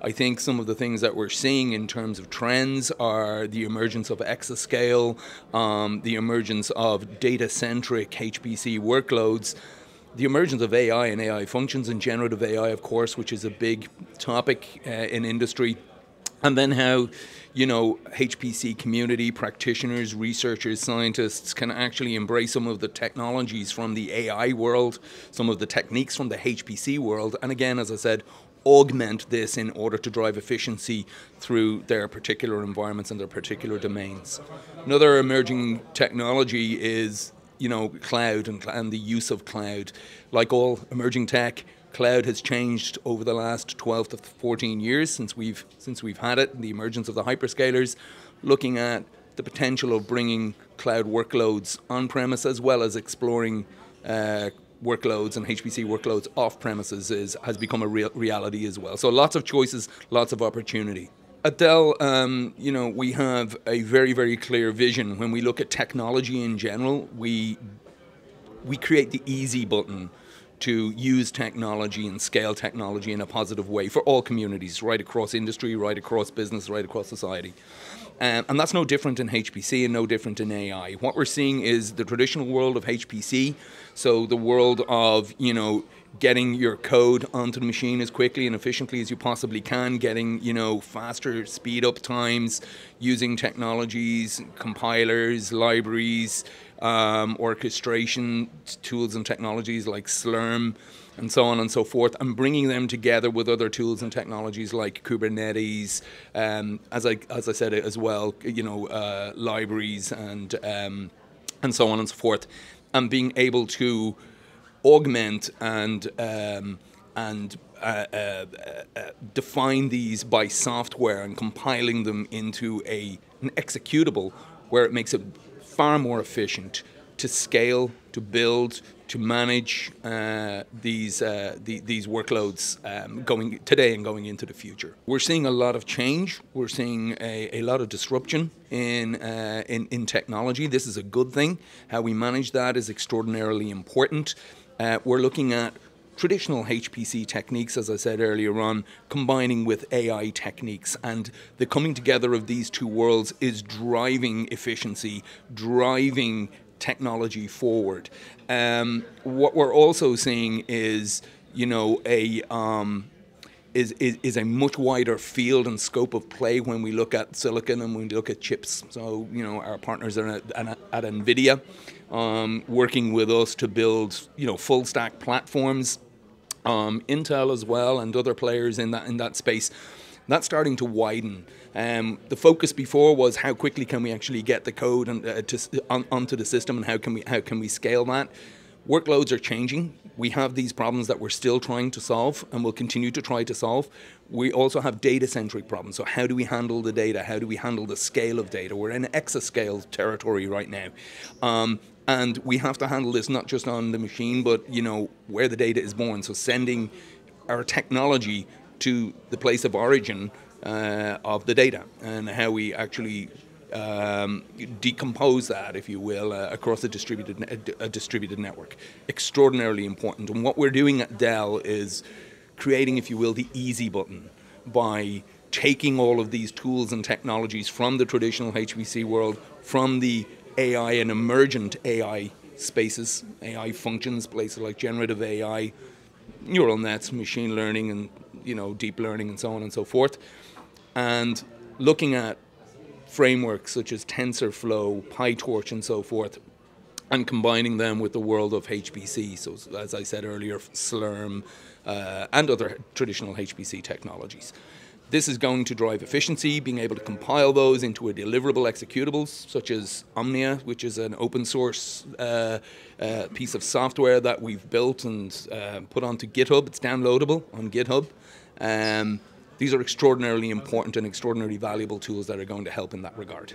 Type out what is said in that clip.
I think some of the things that we're seeing in terms of trends are the emergence of exascale, the emergence of data-centric HPC workloads, the emergence of AI and AI functions and generative AI, of course, which is a big topic in industry. And then how, HPC community, practitioners, researchers, scientists can actually embrace some of the technologies from the AI world, some of the techniques from the HPC world, and again, as I said, augment this in order to drive efficiency through their particular environments and their particular domains. Another emerging technology is cloud and the use of cloud. Like all emerging tech, cloud has changed over the last 12 to 14 years since we've had it, the emergence of the hyperscalers, looking at the potential of bringing cloud workloads on-premise as well as exploring workloads and HPC workloads off-premises has become a reality as well. So lots of choices, lots of opportunity. At Dell, we have a very, very clear vision. When we look at technology in general, we create the easy button to use technology and scale technology in a positive way for all communities, right across industry, right across business, right across society. And that's no different in HPC and no different in AI. What we're seeing is the traditional world of HPC, so the world of, getting your code onto the machine as quickly and efficiently as you possibly can, getting, faster speed up times, using technologies, compilers, libraries, orchestration tools and technologies like Slurm, and so on and so forth, and bringing them together with other tools and technologies like Kubernetes, as I said as well, libraries and so on and so forth, and being able to augment and define these by software and compiling them into an executable where it makes it far more efficient to scale, to build, to manage these workloads going today and going into the future. We're seeing a lot of change. We're seeing a lot of disruption in technology. This is a good thing. How we manage that is extraordinarily important. We're looking at traditional HPC techniques, as I said earlier on, combining with AI techniques, and the coming together of these two worlds is driving efficiency, driving technology forward. What we're also seeing is, is a much wider field and scope of play when we look at silicon and when we look at chips. So, our partners are at Anbidia, working with us to build, full stack platforms. Intel as well and other players in that space. That's starting to widen. The focus before was how quickly can we actually get the code onto the system, and how can we scale that. Workloads are changing. We have these problems that we're still trying to solve and will continue to try to solve. We also have data-centric problems. So how do we handle the data? How do we handle the scale of data? We're in exascale territory right now. And we have to handle this not just on the machine, but where the data is born. So sending our technology to the place of origin of the data, and how we actually decompose that, if you will, across a distributed network. Extraordinarily important. And what we're doing at Dell is creating, if you will, the easy button by taking all of these tools and technologies from the traditional HPC world, from the AI and emergent AI spaces, AI functions, places like generative AI, neural nets, machine learning, and deep learning, and so on and so forth, and looking at frameworks such as TensorFlow, PyTorch, and so forth, and combining them with the world of HPC. So, as I said earlier, Slurm and other traditional HPC technologies. This is going to drive efficiency, being able to compile those into a deliverable executables, such as Omnia, which is an open source piece of software that we've built and put onto GitHub. It's downloadable on GitHub. These are extraordinarily important and extraordinarily valuable tools that are going to help in that regard.